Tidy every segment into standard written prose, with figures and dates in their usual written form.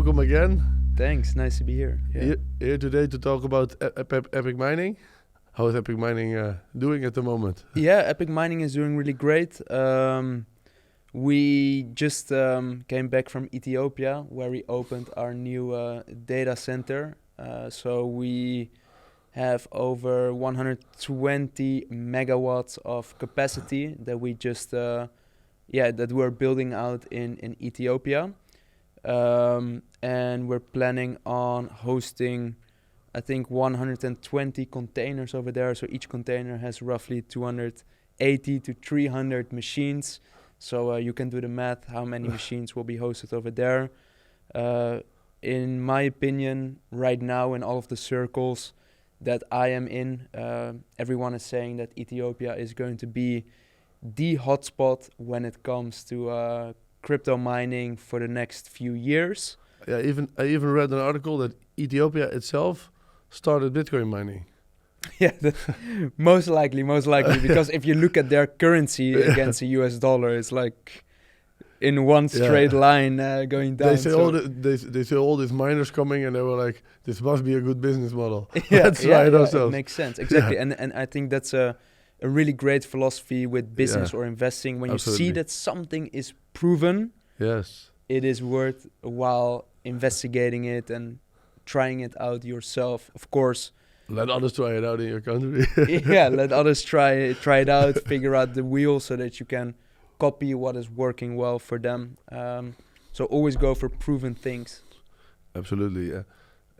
welcome again. Thanks, nice to be here. Yeah. Here today to talk about Epic Mining. How is Epic Mining doing at the moment? Yeah, Epic Mining is doing really great. We just came back from Ethiopia, where we opened our new data center. So we have over 120 megawatts of capacity that we just that we're building out in Ethiopia. And we're planning on hosting, I think, 120 containers over there. So each container has roughly 280 to 300 machines. So you can do the math, how many machines will be hosted over there. In my opinion, right now in all of the circles that I am in, everyone is saying that Ethiopia is going to be the hotspot when it comes to crypto mining for the next few years. Yeah, I even read an article that Ethiopia itself started Bitcoin mining. Yeah, most likely, because if you look at their currency against the US dollar, it's like in one straight line going down. They say all these miners coming, and they were like, "This must be a good business model." Yeah, That's right. It makes sense, exactly. And I think that's a really great philosophy with business or investing. When you see that something is proven, yes, it is worth while investigating it and trying it out yourself. Of course, let others try it out in your country. Yeah, let others try it out, figure out the wheel so that you can copy what is working well for them. So always go for proven things. Absolutely, yeah.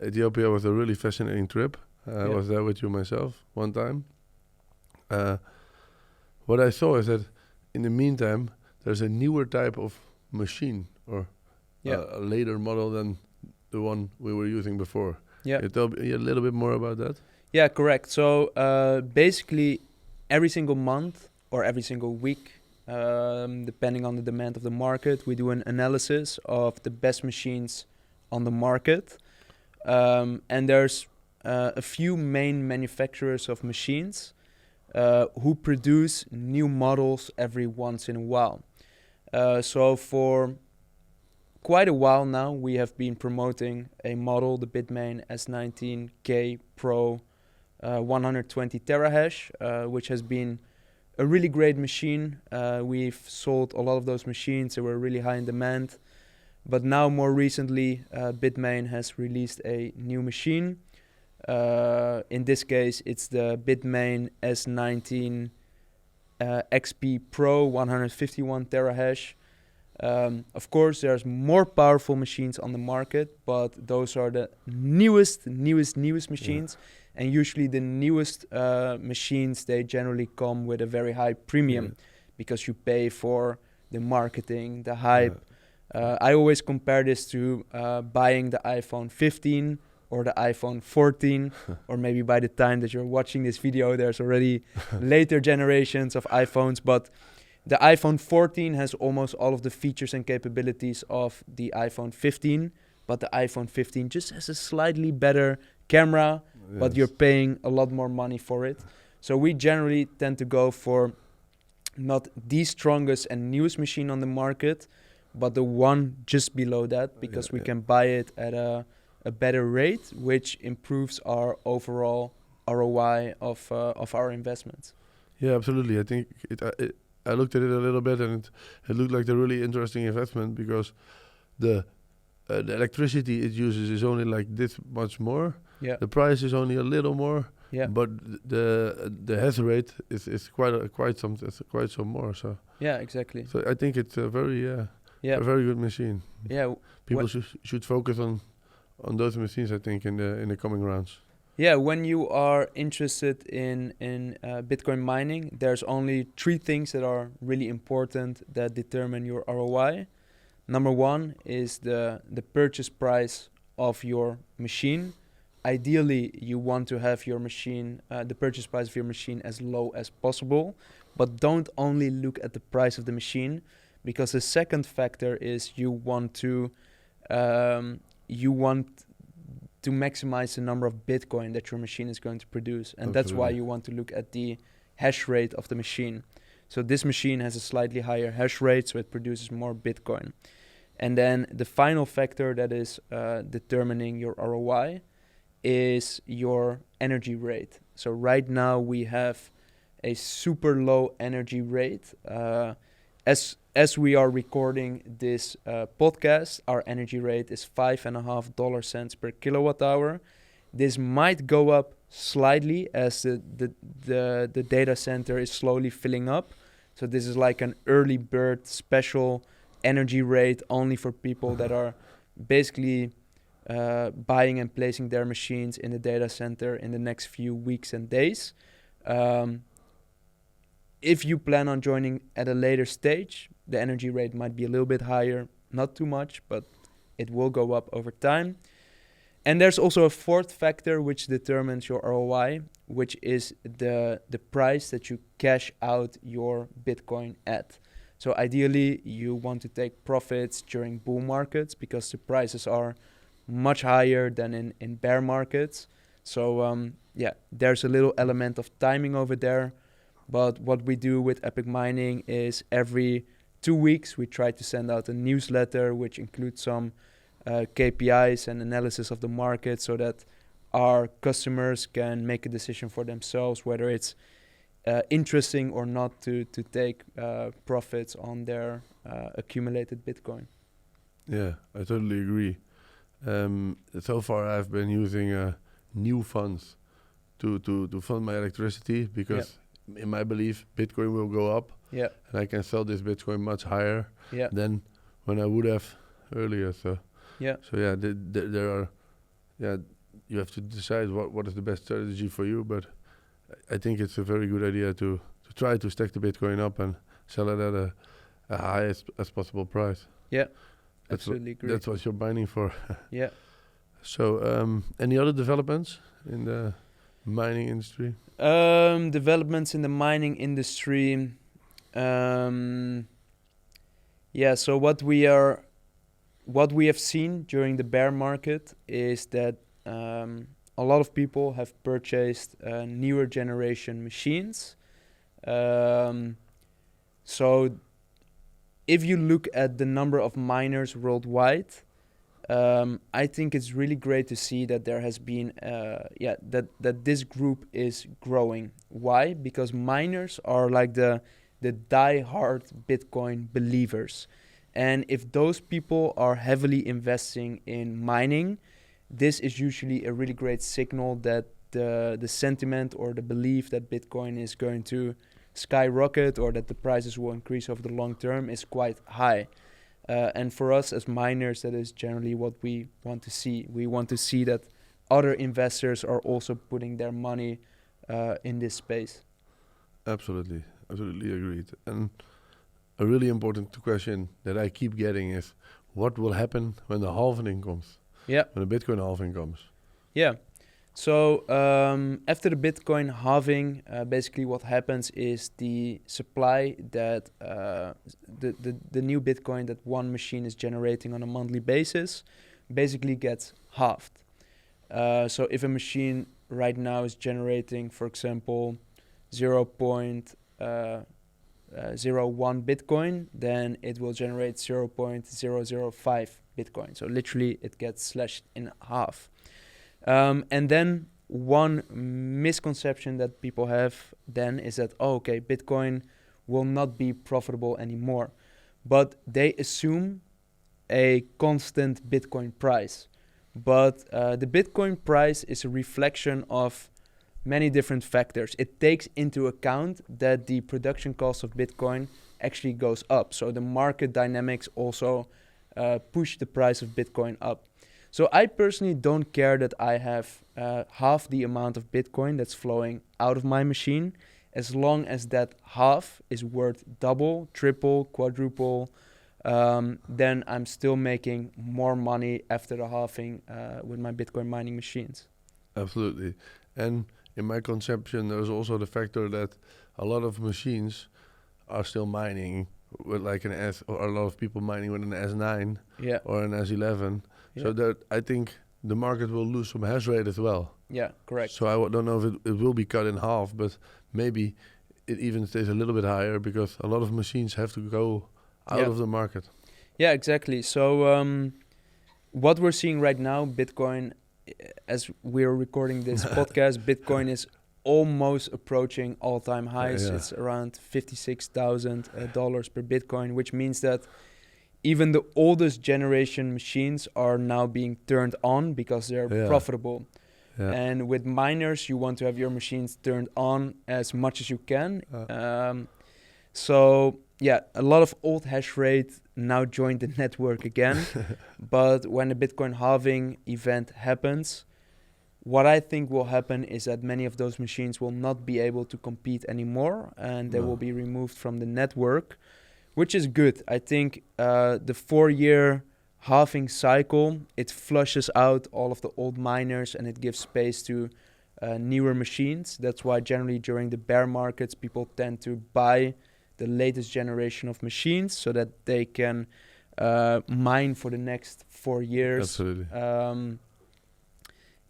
Ethiopia was a really fascinating trip. I was there with you myself one time. What I saw is that in the meantime, there's a newer type of machine or a later model than the one we were using before. Yeah. Can you tell me a little bit more about that? Yeah, correct. So basically every single month or every single week, depending on the demand of the market, we do an analysis of the best machines on the market. And there's a few main manufacturers of machines who produce new models every once in a while. So for quite a while now, we have been promoting a model, the Bitmain S19K Pro 120 terahash, which has been a really great machine. We've sold a lot of those machines. They were really high in demand. But now, more recently, Bitmain has released a new machine. In this case, it's the Bitmain S19 XP Pro 151 terahash. Of course, there's more powerful machines on the market, but those are the newest machines. Yeah. And usually the newest machines, they generally come with a very high premium because you pay for the marketing, the hype. I always compare this to buying the iPhone 15 or the iPhone 14, or maybe by the time that you're watching this video, there's already later generations of iPhones, but the iPhone 14 has almost all of the features and capabilities of the iPhone 15, but the iPhone 15 just has a slightly better camera, but you're paying a lot more money for it. So we generally tend to go for not the strongest and newest machine on the market, but the one just below that, because we can buy it at a better rate, which improves our overall ROI of our investments. Yeah, absolutely. I think I looked at it a little bit, and it looked like a really interesting investment because the electricity it uses is only like this much more. Yeah. The price is only a little more. Yeah. But the hash rate is quite some more. So yeah, exactly. So I think it's a very good machine. Yeah. People should focus on those machines, I think, in the coming rounds. Yeah, when you are interested in Bitcoin mining, there's only 3 things that are really important that determine your ROI. Number 1 is the purchase price of your machine. Ideally, you want to have your machine, the purchase price of your machine as low as possible, but don't only look at the price of the machine, because the second factor is you want to maximize the number of Bitcoin that your machine is going to produce. And that's why you want to look at the hash rate of the machine. So this machine has a slightly higher hash rate, so it produces more Bitcoin. And then the final factor that is determining your ROI is your energy rate. So right now we have a super low energy rate. As we are recording this podcast, our energy rate is $5.50 per kilowatt hour. This might go up slightly as the data center is slowly filling up. So this is like an early bird special energy rate only for people that are basically buying and placing their machines in the data center in the next few weeks and days. If you plan on joining at a later stage, the energy rate might be a little bit higher, not too much, but it will go up over time. And there's also a fourth factor which determines your ROI, which is the price that you cash out your Bitcoin at. So ideally, you want to take profits during bull markets because the prices are much higher than in bear markets. So there's a little element of timing over there. But what we do with Epic Mining is every 2 weeks we try to send out a newsletter which includes some KPIs and analysis of the market so that our customers can make a decision for themselves whether it's interesting or not to take profits on their accumulated Bitcoin. Yeah, I totally agree. So far I've been using new funds to fund my electricity because in my belief Bitcoin will go up and I can sell this Bitcoin much higher than when I would have earlier. So there are you have to decide what is the best strategy for you, but I think it's a very good idea to try to stack the Bitcoin up and sell it at a highest as possible price. Yeah, absolutely agree. That's what you're mining for. Yeah. So any other developments in the mining industry? Developments in the mining industry. So what we have seen during the bear market is that a lot of people have purchased newer generation machines. So if you look at the number of miners worldwide, I think it's really great to see that there has been that this group is growing. Why? Because miners are like the die-hard Bitcoin believers. And if those people are heavily investing in mining, this is usually a really great signal that the sentiment or the belief that Bitcoin is going to skyrocket or that the prices will increase over the long term is quite high. And for us as miners, that is generally what we want to see. We want to see that other investors are also putting their money in this space. Absolutely agreed. And a really important question that I keep getting is, what will happen when the halving comes? Yeah. When the Bitcoin halving comes? Yeah. So after the Bitcoin halving, basically what happens is the supply that the new Bitcoin that one machine is generating on a monthly basis basically gets halved. So if a machine right now is generating, for example, 0.01 Bitcoin, then it will generate 0.005 Bitcoin. So literally it gets slashed in half. And then one misconception that people have then is that, Bitcoin will not be profitable anymore. But they assume a constant Bitcoin price. But the Bitcoin price is a reflection of many different factors. It takes into account that the production cost of Bitcoin actually goes up. So the market dynamics also push the price of Bitcoin up. So I personally don't care that I have half the amount of Bitcoin that's flowing out of my machine, as long as that half is worth double, triple, quadruple, then I'm still making more money after the halving with my Bitcoin mining machines. Absolutely. And in my conception, there's also the factor that a lot of machines are still mining with like an S, or a lot of people mining with an S9 or an S11. Yeah. So that I think the market will lose some hash rate as well. Yeah, correct. So I don't know if it will be cut in half, but maybe it even stays a little bit higher because a lot of machines have to go out of the market. Yeah, exactly. So what we're seeing right now, Bitcoin, as we're recording this podcast, Bitcoin is almost approaching all-time highs. Yeah. It's around $56,000 per Bitcoin, which means that even the oldest generation machines are now being turned on because they're profitable. Yeah. And with miners, you want to have your machines turned on as much as you can. So yeah, a lot of old hash rate now joined the network again. But when the Bitcoin halving event happens, what I think will happen is that many of those machines will not be able to compete anymore, and they will be removed from the network, which is good. I think the 4-year halving cycle, it flushes out all of the old miners and it gives space to newer machines. That's why generally during the bear markets, people tend to buy the latest generation of machines so that they can mine for the next 4 years. Absolutely.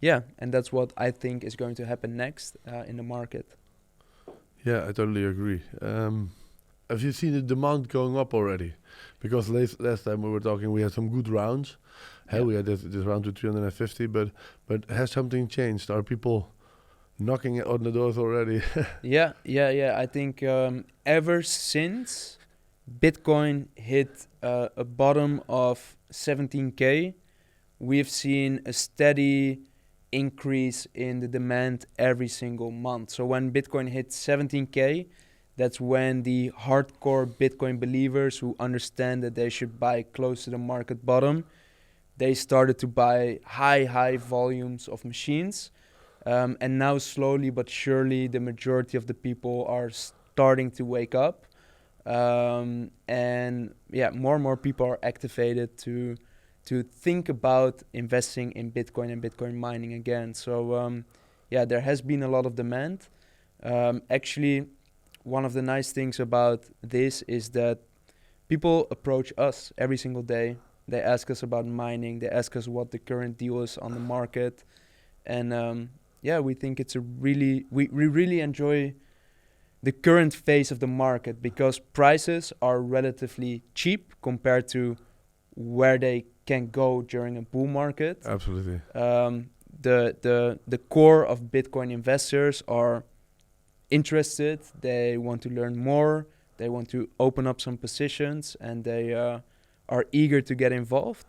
Yeah, and that's what I think is going to happen next in the market. Yeah, I totally agree. Have you seen the demand going up already? Because last time we were talking, we had some good rounds. We had this round to 350, but has something changed? Are people knocking on the doors already? Yeah. I think ever since Bitcoin hit a bottom of 17K, we've seen a steady increase in the demand every single month. So when Bitcoin hit 17K, that's when the hardcore Bitcoin believers who understand that they should buy close to the market bottom, they started to buy high volumes of machines. And now slowly but surely, the majority of the people are starting to wake up. And yeah, more and more people are activated to think about investing in Bitcoin and Bitcoin mining again. So yeah, there has been a lot of demand. Actually, one of the nice things about this is that people approach us every single day. They ask us about mining. They ask us what the current deal is on the market. And yeah, we think it's we really enjoy the current phase of the market because prices are relatively cheap compared to where they can go during a bull market. Absolutely. The core of Bitcoin investors are interested. They want to learn more. They want to open up some positions, and they are eager to get involved.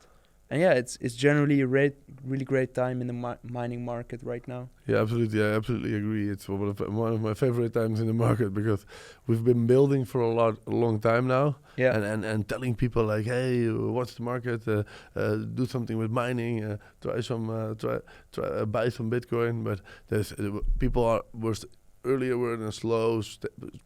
And yeah, it's generally a really great time in the mining market right now. Yeah, absolutely. I absolutely agree. It's one of my favorite times in the market because we've been building for a long time now. Yeah. And telling people like, hey, watch the market, do something with mining, try buy some Bitcoin. But there's earlier we're in a slow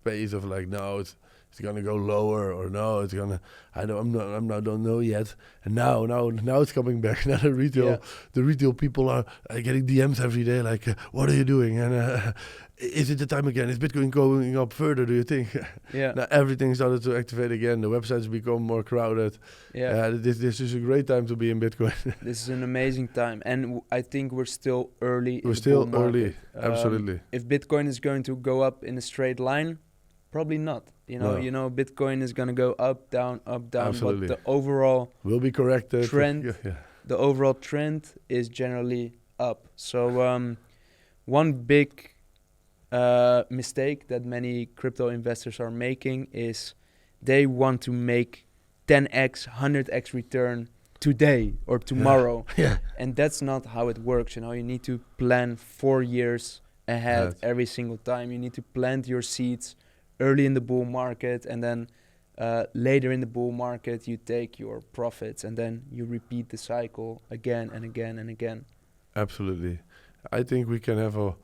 pace of like, no, it's gonna go lower, or no, it's gonna. Don't know yet. And now it's coming back. Now the retail people are getting DMs every day, like, what are you doing? And is it the time again? Is Bitcoin going up further? Do you think? Yeah. Now everything started to activate again. The websites become more crowded. Yeah. This is a great time to be in Bitcoin. This is an amazing time, and I think we're still early. We're still early. Absolutely. If Bitcoin is going to go up in a straight line, probably not. Bitcoin is going to go up, down, Absolutely. but the overall will be corrected. Trend, the overall trend is generally up. So one big mistake that many crypto investors are making is they want to make 10x, 100x return today or tomorrow. Yeah. And that's not how it works. You need to plan 4 years ahead every single time. You need to plant your seeds early in the bull market, and then later in the bull market you take your profits, and then you repeat the cycle again and again and again. Absolutely. I think we can have the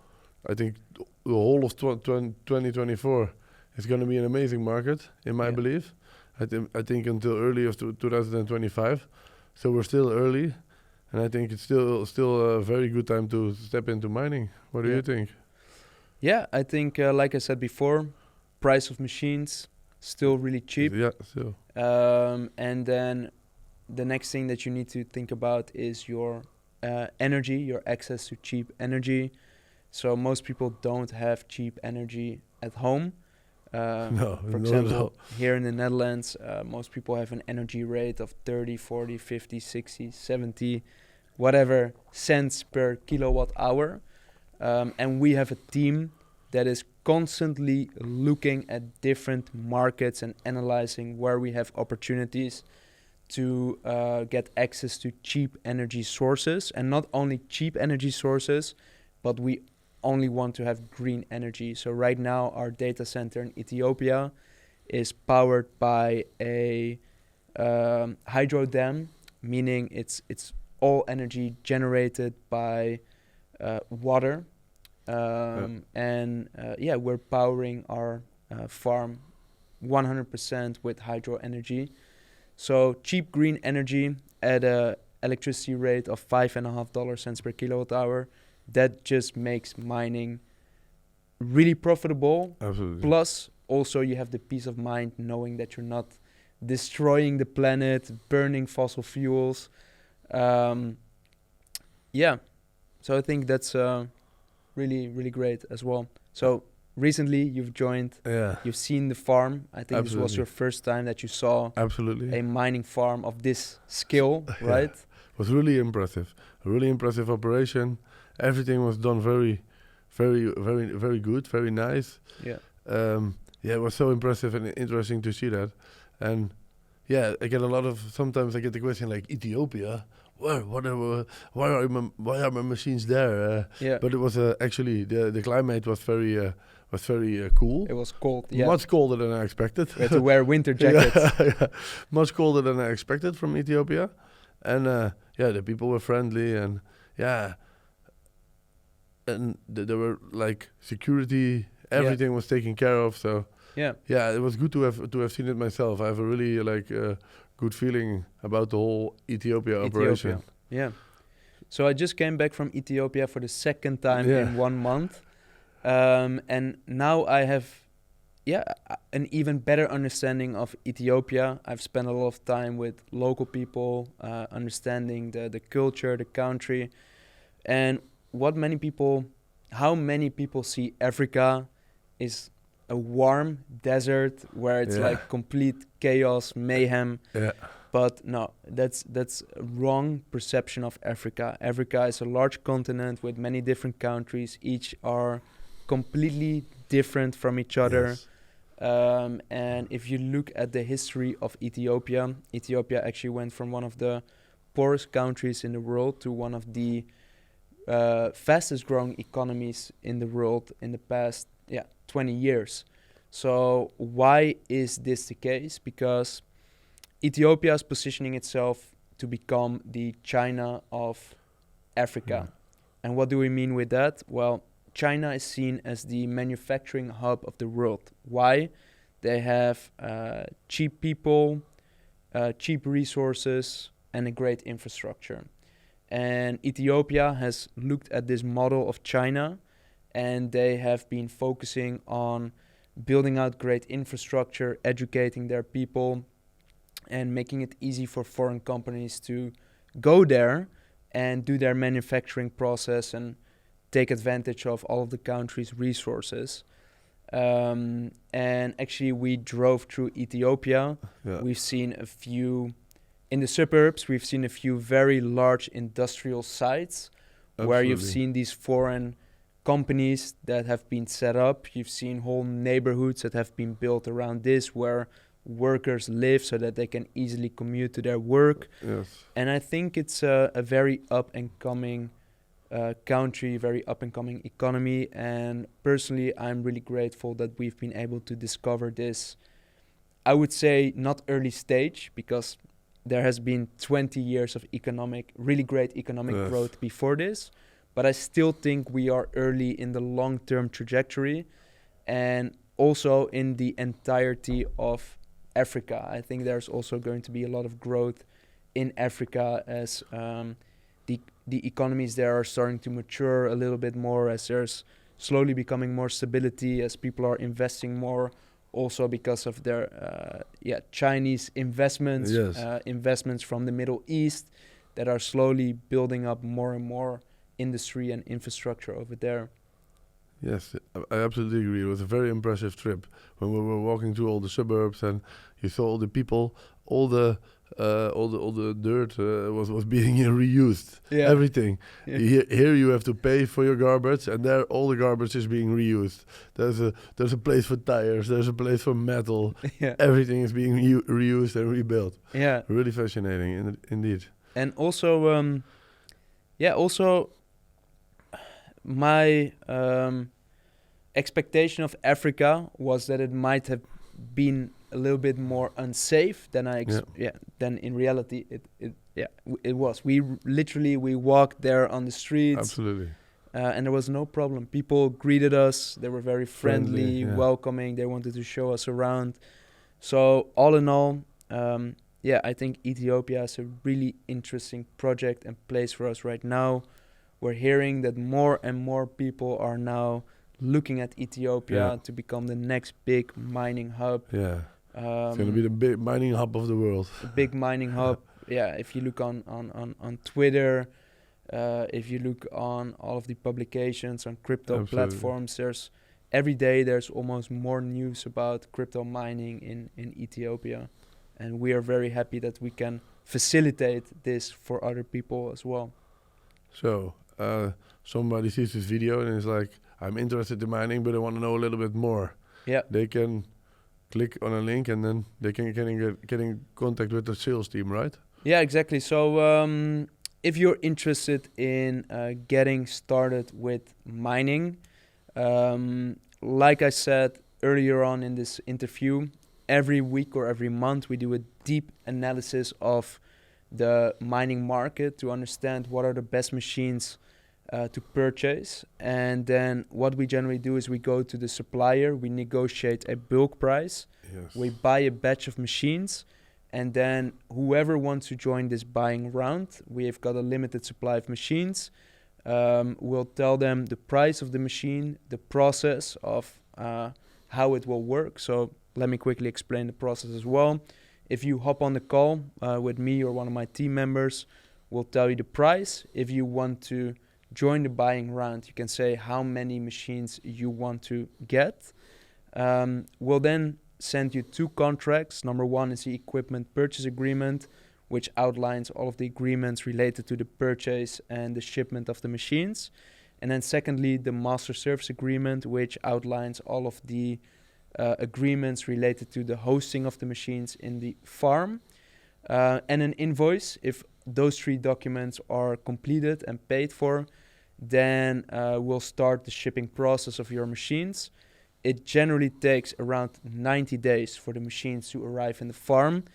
whole of 2024 is going to be an amazing market, in my belief. I think until early of 2025. So we're still early, and I think it's still a very good time to step into mining. What do you think? Yeah, I think, like I said before, price of machines still really cheap. Yeah, still. And then the next thing that you need to think about is your energy, your access to cheap energy. So most people don't have cheap energy at home. No, For not at example, all. here in the Netherlands, most people have an energy rate of 30, 40, 50, 60, 70, whatever cents per kilowatt hour. And we have a team that is constantly looking at different markets and analyzing where we have opportunities to get access to cheap energy sources. And not only cheap energy sources, but we only want to have green energy. So right now, our data center in Ethiopia is powered by a hydro dam, meaning it's all energy generated by water. And we're powering our farm 100% with hydro energy. So cheap green energy at a electricity rate of $5.50 per kilowatt hour. That just makes mining really profitable. Absolutely. Plus, also you have the peace of mind knowing that you're not destroying the planet, burning fossil fuels. So I think that's really, really great as well. So recently you've joined, you've seen the farm. I think this was your first time that you saw a mining farm of this scale, right? It was really impressive. A really impressive operation. Everything was done very, very, very, very good, very nice. Yeah. It was so impressive and interesting to see that. And I get sometimes I get the question like, Ethiopia? Why are my machines there? But it was actually the climate was very cool. It was cold, much colder than I expected. We had to wear winter jackets. Much colder than I expected from Ethiopia, and the people were friendly, and there were like security. Everything was taken care of. So it was good to have seen it myself. I have a really good feeling about the whole Ethiopia operation. Yeah. So I just came back from Ethiopia for the second time in 1 month. And now I have an even better understanding of Ethiopia. I've spent a lot of time with local people, understanding the culture, the country. And how many people see Africa is a warm desert where it's like complete chaos, mayhem. But no, that's a wrong perception of Africa. Africa is a large continent with many different countries. Each are completely different from each other. And if you look at the history of Ethiopia actually went from one of the poorest countries in the world to one of the fastest growing economies in the world in the past 20 years. So why is this the case? Because Ethiopia is positioning itself to become the China of Africa. And what do we mean with that? Well, China is seen as the manufacturing hub of the world. Why? They have cheap people, cheap resources, and a great infrastructure. And Ethiopia has looked at this model of China, and they have been focusing on building out great infrastructure, educating their people, and making it easy for foreign companies to go there and do their manufacturing process and take advantage of all of the country's resources. And actually, we drove through Ethiopia. We've seen in the suburbs, we've seen a few very large industrial sites where you've seen these foreign companies that have been set up. You've seen whole neighborhoods that have been built around this where workers live so that they can easily commute to their work. And I think it's a very up-and-coming country, very up-and-coming economy. And personally, I'm really grateful that we've been able to discover this, I would say not early stage, because there has been 20 years of really great economic growth before this. But I still think we are early in the long-term trajectory and also in the entirety of Africa. I think there's also going to be a lot of growth in Africa as the economies there are starting to mature a little bit more, as there's slowly becoming more stability, as people are investing more, also because of their Chinese investments, investments from the Middle East that are slowly building up more and more industry and infrastructure over there. Yes, I absolutely agree. It was a very impressive trip when we were walking through all the suburbs and you saw all the people, all the all the dirt was being reused. Yeah. Everything. Yeah. Here you have to pay for your garbage, and there all the garbage is being reused. There's a place for tires. There's a place for metal. Yeah. Everything is being reused and rebuilt. Yeah. Really fascinating, indeed. And also, also my expectation of Africa was that it might have been a little bit more unsafe than than in reality it was. We walked there on the streets. Absolutely. And there was no problem. People greeted us. They were very friendly, welcoming. They wanted to show us around. So all in all, I think Ethiopia is a really interesting project and place for us right now. We're hearing that more and more people are now looking at Ethiopia to become the next big mining hub. Yeah, it's going to be the big mining hub of the world. A big mining hub. Yeah, if you look on Twitter, if you look on all of the publications on crypto platforms, every day there's almost more news about crypto mining in Ethiopia. And we are very happy that we can facilitate this for other people as well. So, somebody sees this video and is like, I'm interested in mining, but I want to know a little bit more. Yeah. They can click on a link and then they can get in contact with the sales team, right? Yeah, exactly. So if you're interested in getting started with mining, like I said earlier on in this interview, every week or every month we do a deep analysis of the mining market to understand what are the best machines to purchase. And then what we generally do is we go to the supplier, we negotiate a bulk price, we buy a batch of machines, and then whoever wants to join this buying round, we have got a limited supply of machines. We'll tell them the price of the machine, the process of how it will work. So let me quickly explain the process as well. If you hop on the call with me or one of my team members, we'll tell you the price. If you want to join the buying round, you can say how many machines you want to get. We'll then send you 2 contracts. Number 1 is the equipment purchase agreement, which outlines all of the agreements related to the purchase and the shipment of the machines. And then secondly, the master service agreement, which outlines all of the agreements related to the hosting of the machines in the farm. And an invoice. If those 3 documents are completed and paid for, then we'll start the shipping process of your machines. It generally takes around 90 days for the machines to arrive in the farm.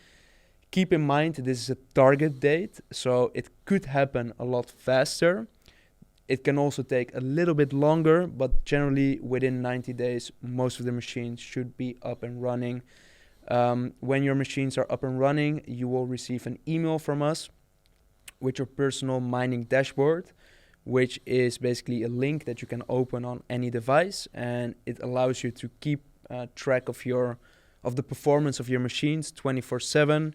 Keep in mind, this is a target date, so it could happen a lot faster. It can also take a little bit longer, but generally within 90 days, most of the machines should be up and running. When your machines are up and running, you will receive an email from us with your personal mining dashboard, which is basically a link that you can open on any device, and it allows you to keep track of the performance of your machines 24/7.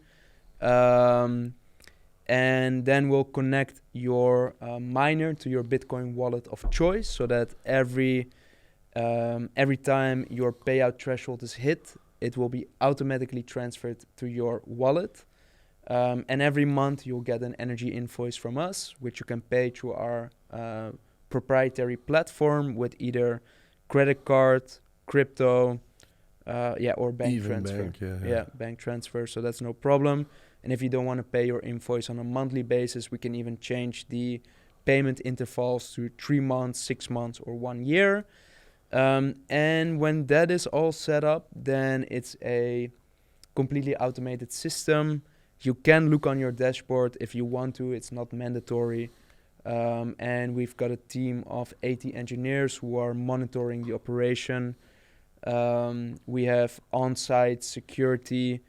And then we'll connect your miner to your Bitcoin wallet of choice, so that every time your payout threshold is hit, it will be automatically transferred to your wallet. And every month you'll get an energy invoice from us, which you can pay through our proprietary platform with either credit card, crypto, or bank Even transfer. Bank transfer, so that's no problem. And if you don't want to pay your invoice on a monthly basis, we can even change the payment intervals to 3 months, 6 months, or 1 year. And when that is all set up, then it's a completely automated system. You can look on your dashboard if you want to. It's not mandatory. And we've got a team of 80 engineers who are monitoring the operation. We have on-site security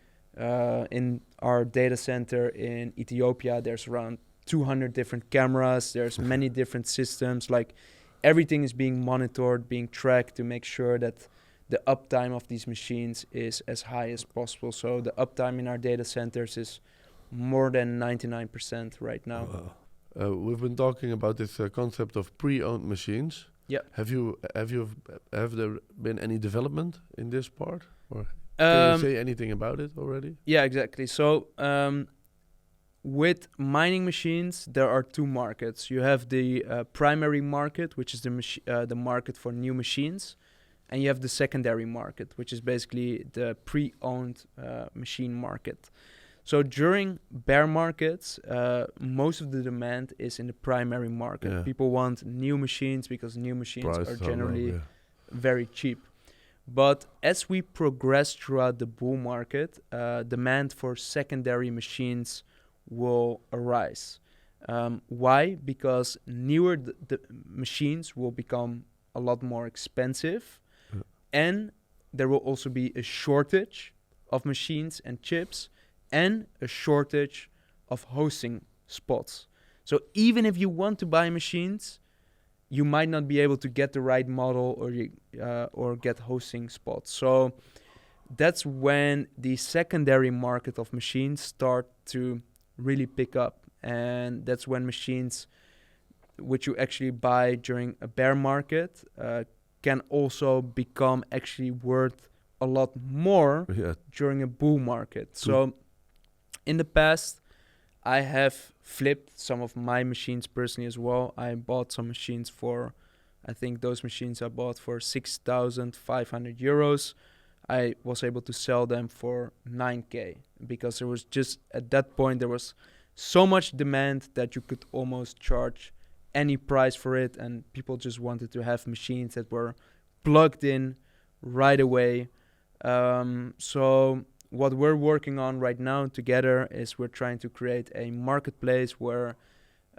in our data center in Ethiopia. There's around 200 different cameras. There's many different systems. Like, everything is being monitored, being tracked to make sure that the uptime of these machines is as high as possible. So the uptime in our data centers is more than 99% right now. We've been talking about this concept of pre-owned machines. Yeah. Have there been any development in this part, or can you say anything about it already? Yeah, exactly. So with mining machines, there are two markets. You have the primary market, which is the market for new machines, and you have the secondary market, which is basically the pre-owned machine market. So during bear markets, most of the demand is in the primary market. Yeah. People want new machines because new machines Prices are are low, generally very cheap. But as we progress throughout the bull market, demand for secondary machines will arise. Why? Because newer the machines will become a lot more expensive, and there will also be a shortage of machines and chips, and a shortage of hosting spots. So even if you want to buy machines, you might not be able to get the right model or get hosting spots. So that's when the secondary market of machines start to really pick up, and that's when machines which you actually buy during a bear market can also become actually worth a lot more during a bull market. So in the past, I have flipped some of my machines personally as well. I bought some machines for, I think those machines I bought for 6,500 euros. I was able to sell them for 9K because there was just, at that point, there was so much demand that you could almost charge any price for it, and people just wanted to have machines that were plugged in right away. So what we're working on right now together is we're trying to create a marketplace where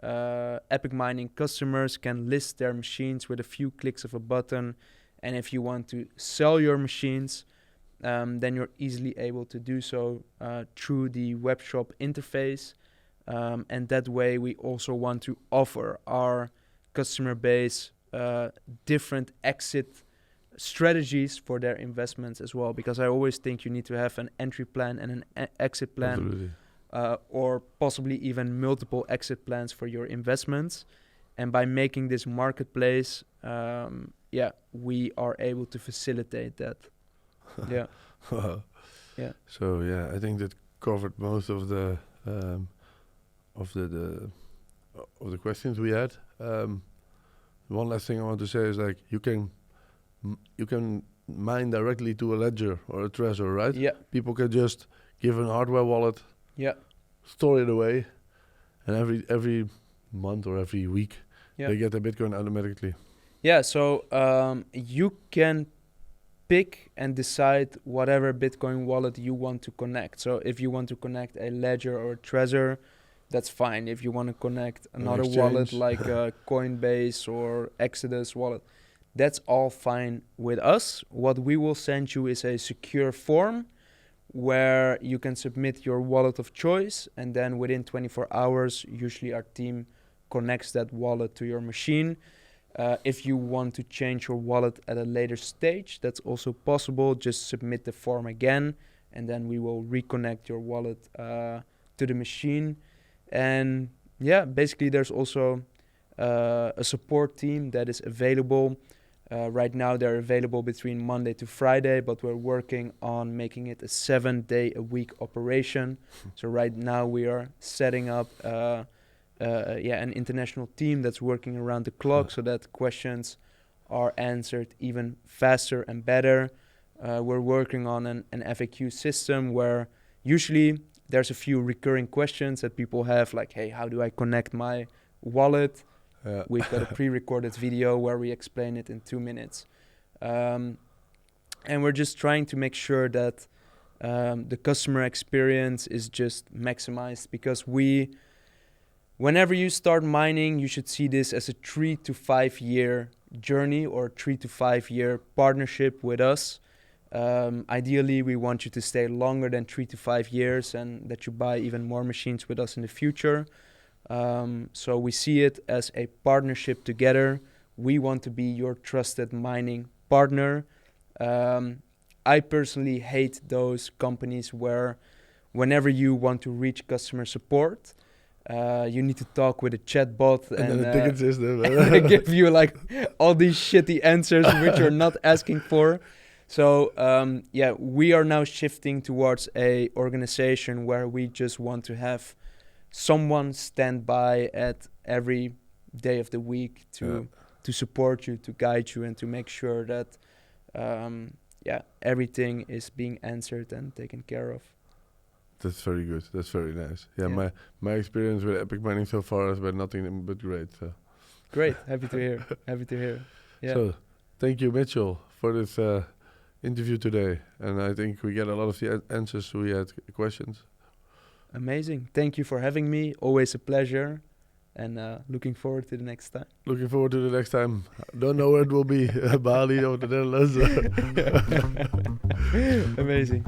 Epic Mining customers can list their machines with a few clicks of a button. And if you want to sell your machines, then you're easily able to do so through the web shop interface. And that way we also want to offer our customer base different exit strategies for their investments as well, because I always think you need to have an entry plan and an exit plan, or possibly even multiple exit plans for your investments. And by making this marketplace, we are able to facilitate that. Yeah. Yeah. So I think that covered most of the questions we had. One last thing I want to say is, like, you can mine directly to a ledger or a Trezor, right? Yeah. People can just give an hardware wallet, store it away, and every month or every week they get their Bitcoin automatically. Yeah, so you can pick and decide whatever Bitcoin wallet you want to connect. So if you want to connect a ledger or a Trezor, that's fine. If you want to connect another wallet like Coinbase or Exodus wallet, that's all fine with us. What we will send you is a secure form where you can submit your wallet of choice, and then within 24 hours, usually our team connects that wallet to your machine. If you want to change your wallet at a later stage, that's also possible. Just submit the form again, and then we will reconnect your wallet to the machine. And basically there's also a support team that is available. Right now they're available between Monday to Friday, but we're working on making it a 7-day-a-week operation. So right now we are setting up an international team that's working around the clock so that questions are answered even faster and better. We're working on an FAQ system where usually there's a few recurring questions that people have, like, hey, how do I connect my wallet? We've got a pre-recorded video where we explain it in 2 minutes. And we're just trying to make sure that the customer experience is just maximized, because whenever you start mining, you should see this as a 3 to 5 year journey or 3 to 5 year partnership with us. Ideally, we want you to stay longer than 3 to 5 years and that you buy even more machines with us in the future. So we see it as a partnership together. We want to be your trusted mining partner. I personally hate those companies where whenever you want to reach customer support, You need to talk with a chatbot and then a ticket system. and they give you like all these shitty answers which you're not asking for. So we are now shifting towards a organization where we just want to have someone stand by at every day of the week to support you, to guide you, and to make sure that everything is being answered and taken care of. That's very good. That's very nice. Yeah, Yeah. my experience with Epic Mining so far has been nothing but great. So. Great. Happy to hear. Happy to hear. Yeah. So, thank you, Mitchell, for this interview today. And I think we get a lot of the answers we had questions. Amazing. Thank you for having me. Always a pleasure. And looking forward to the next time. Looking forward to the next time. Don't know where it will be. Bali or the Netherlands. Amazing.